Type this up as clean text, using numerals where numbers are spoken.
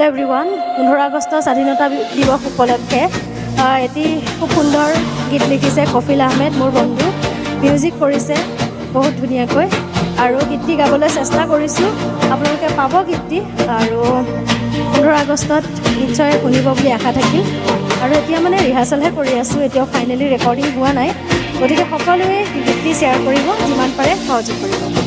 hello' everyone 15 August স্বাধীনতা দিৱস উপলক্ষে এটি খুব সুন্দৰ গীত লিখিছে কফিল আহমেদ মোৰ বন্ধু মিউজিক কৰিছে বহুত ধুনীয়াকৈ আৰু গীতটি গাবলৈ চেষ্টা কৰিছোঁ আপোনালোকে পাব গীতটি আৰু 15 আগষ্টত নিশ্চয় শুনিব বুলি আশা থাকিল আৰু এতিয়া মানে ৰিহাৰ্চেলহে কৰি আছোঁ এতিয়াও ফাইনেলি ৰেকৰ্ডিং হোৱা নাই গতিকে সকলোৱে গীতটি শ্বেয়াৰ কৰিব যিমান পাৰে সহযোগ কৰিব